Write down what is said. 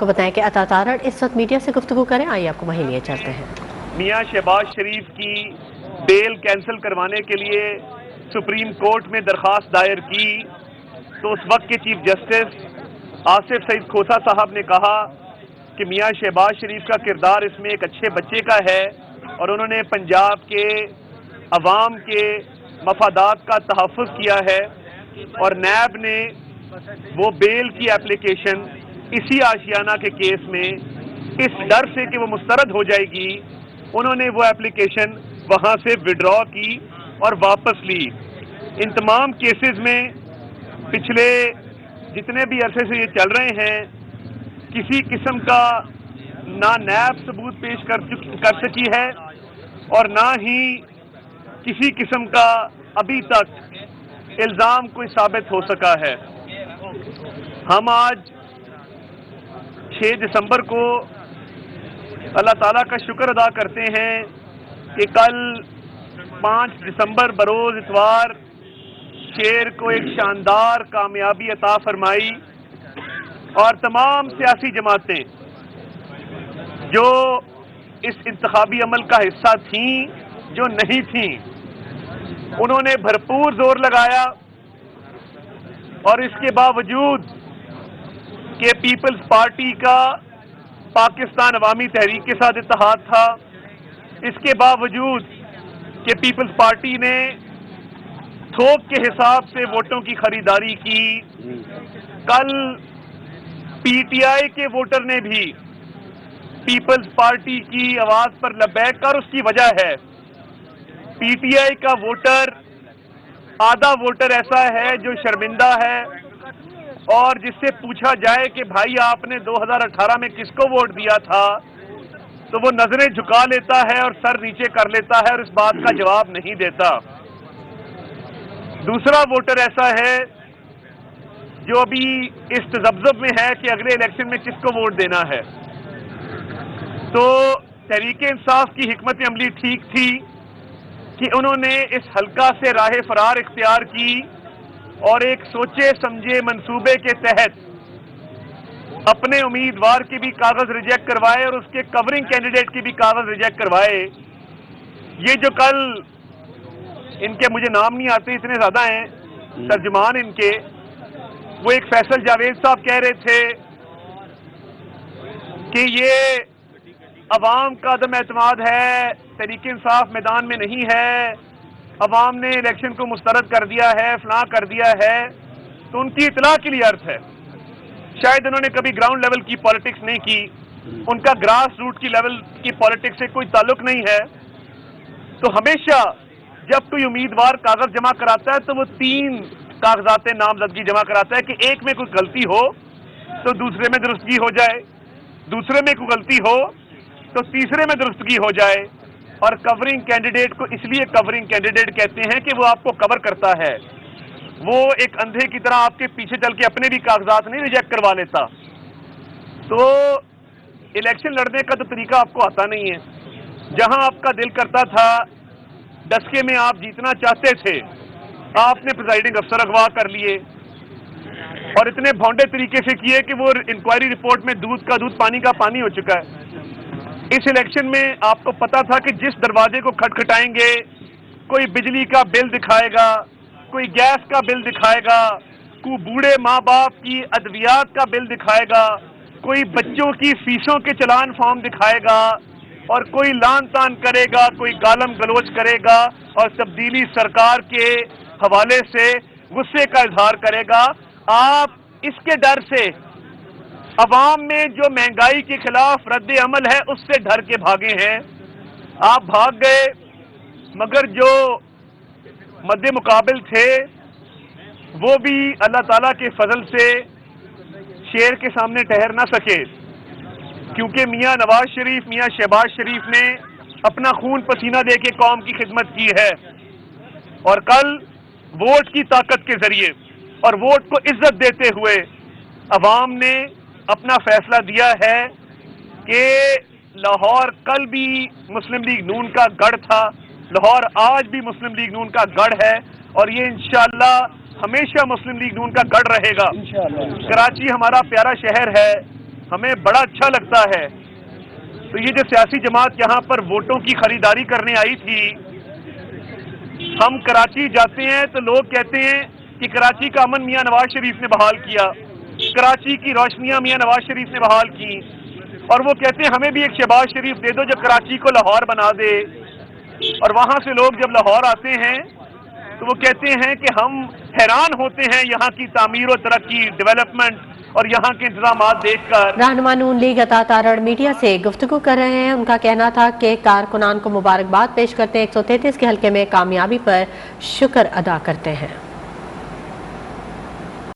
کو بتائیں کہ عطا تارڑ اس وقت میڈیا سے گفتگو کریں، آئیے آپ کو وہیں لیے چلتے ہیں۔ میاں شہباز شریف کی بیل کینسل کروانے کے لیے سپریم کورٹ میں درخواست دائر کی تو اس وقت کے چیف جسٹس آصف سعید کھوسہ صاحب نے کہا کہ میاں شہباز شریف کا کردار اس میں ایک اچھے بچے کا ہے اور انہوں نے پنجاب کے عوام کے مفادات کا تحفظ کیا ہے، اور نیب نے وہ بیل کی اپلیکیشن اسی آشیانہ کے کیس میں اس ڈر سے کہ وہ مسترد ہو جائے گی انہوں نے وہ اپلیکیشن وہاں سے وڈرا کی اور واپس لی۔ ان تمام کیسز میں پچھلے جتنے بھی عرصے سے یہ چل رہے ہیں کسی قسم کا نہ نیب ثبوت پیش کر سکی ہے اور نہ ہی کسی قسم کا ابھی تک الزام کوئی ثابت ہو سکا ہے۔ ہم آج 6 دسمبر کو اللہ تعالیٰ کا شکر ادا کرتے ہیں کہ کل 5 دسمبر بروز اتوار شیر کو ایک شاندار کامیابی عطا فرمائی اور تمام سیاسی جماعتیں جو اس انتخابی عمل کا حصہ تھیں جو نہیں تھیں انہوں نے بھرپور زور لگایا، اور اس کے باوجود کہ پیپلز پارٹی کا پاکستان عوامی تحریک کے ساتھ اتحاد تھا، اس کے باوجود کہ پیپلز پارٹی نے تھوک کے حساب سے ووٹوں کی خریداری کی، کل پی ٹی آئی کے ووٹر نے بھی پیپلز پارٹی کی آواز پر لبیک کر، اس کی وجہ ہے پی ٹی آئی کا ووٹر آدھا ووٹر ایسا ہے جو شرمندہ ہے، اور جس سے پوچھا جائے کہ بھائی آپ نے 2018 میں کس کو ووٹ دیا تھا تو وہ نظریں جھکا لیتا ہے اور سر نیچے کر لیتا ہے اور اس بات کا جواب نہیں دیتا۔ دوسرا ووٹر ایسا ہے جو ابھی اس تذبذب میں ہے کہ اگلے الیکشن میں کس کو ووٹ دینا ہے۔ تو تحریک انصاف کی حکمت عملی ٹھیک تھی کہ انہوں نے اس حلقہ سے راہ فرار اختیار کی اور ایک سوچے سمجھے منصوبے کے تحت اپنے امیدوار کے بھی کاغذ ریجیکٹ کروائے اور اس کے کورنگ کینڈیڈیٹ کے بھی کاغذ ریجیکٹ کروائے۔ یہ جو کل ان کے مجھے نام نہیں آتے اتنے زیادہ ہیں ترجمان ان کے، وہ ایک فیصل جاوید صاحب کہہ رہے تھے کہ یہ عوام کا عدم اعتماد ہے، تحریک انصاف میدان میں نہیں ہے، عوام نے الیکشن کو مسترد کر دیا ہے، فلاں کر دیا ہے۔ تو ان کی اطلاع کے لیے عرض ہے، شاید انہوں نے کبھی گراؤنڈ لیول کی پالیٹکس نہیں کی، ان کا گراس روٹ کی لیول کی پالیٹکس سے کوئی تعلق نہیں ہے۔ تو ہمیشہ جب کوئی امیدوار کاغذ جمع کراتا ہے تو وہ 3 کاغذات نامزدگی جمع کراتا ہے کہ ایک میں کوئی غلطی ہو تو دوسرے میں درستگی ہو جائے، دوسرے میں کوئی غلطی ہو تو تیسرے میں درستگی ہو جائے۔ اور کورنگ کینڈیڈیٹ کو اس لیے کورنگ کینڈیڈیٹ کہتے ہیں کہ وہ آپ کو کور کرتا ہے، وہ ایک اندھے کی طرح آپ کے پیچھے چل کے اپنے بھی کاغذات نہیں ریجیکٹ کروا لیتا۔ تو الیکشن لڑنے کا تو طریقہ آپ کو آتا نہیں ہے، جہاں آپ کا دل کرتا تھا دسکے میں آپ جیتنا چاہتے تھے آپ نے پریزائڈنگ افسر اغوا کر لیے اور اتنے بھونڈے طریقے سے کیے کہ وہ انکوائری رپورٹ میں دودھ کا دودھ پانی کا پانی ہو چکا ہے۔ اس الیکشن میں آپ کو پتا تھا کہ جس دروازے کو کھٹکھٹائیں گے کوئی بجلی کا بل دکھائے گا، کوئی گیس کا بل دکھائے گا، کوئی بوڑھے ماں باپ کی ادویات کا بل دکھائے گا، کوئی بچوں کی فیسوں کے چلان فارم دکھائے گا، اور کوئی لان تان کرے گا، کوئی گالم گلوچ کرے گا اور تبدیلی سرکار کے حوالے سے غصے کا اظہار کرے گا۔ آپ اس کے ڈر سے عوام میں جو مہنگائی کے خلاف رد عمل ہے اس سے ڈر کے بھاگے ہیں، آپ بھاگ گئے، مگر جو مد مقابل تھے وہ بھی اللہ تعالیٰ کے فضل سے شیر کے سامنے ٹھہر نہ سکے، کیونکہ میاں نواز شریف، میاں شہباز شریف نے اپنا خون پسینہ دے کے قوم کی خدمت کی ہے، اور کل ووٹ کی طاقت کے ذریعے اور ووٹ کو عزت دیتے ہوئے عوام نے اپنا فیصلہ دیا ہے کہ لاہور کل بھی مسلم لیگ نون کا گڑھ تھا، لاہور آج بھی مسلم لیگ نون کا گڑھ ہے، اور یہ انشاءاللہ ہمیشہ مسلم لیگ نون کا گڑھ رہے گا۔ کراچی ہمارا پیارا شہر ہے، ہمیں بڑا اچھا لگتا ہے. تو یہ جو سیاسی جماعت یہاں پر ووٹوں کی خریداری کرنے آئی تھی، ہم کراچی جاتے ہیں تو لوگ کہتے ہیں کہ کراچی کا امن میاں نواز شریف نے بحال کیا، کراچی کی روشنیاں میاں نواز شریف نے بحال کی، اور وہ کہتے ہیں ہمیں بھی ایک شہباز شریف دے دو جو کراچی کو لاہور بنا دے. اور وہاں سے لوگ جب لاہور آتے ہیں تو وہ کہتے ہیں کہ ہم حیران ہوتے ہیں یہاں کی تعمیر و ترقی، ڈیولپمنٹ اور یہاں کے انتظامات دیکھ کر. رہنما نون لیگ عطا تارڑ میڈیا سے گفتگو کر رہے ہیں. ان کا کہنا تھا کہ کارکنان کو مبارکباد پیش کرتے ہیں، 133 کے حلقے میں کامیابی پر شکر ادا کرتے ہیں.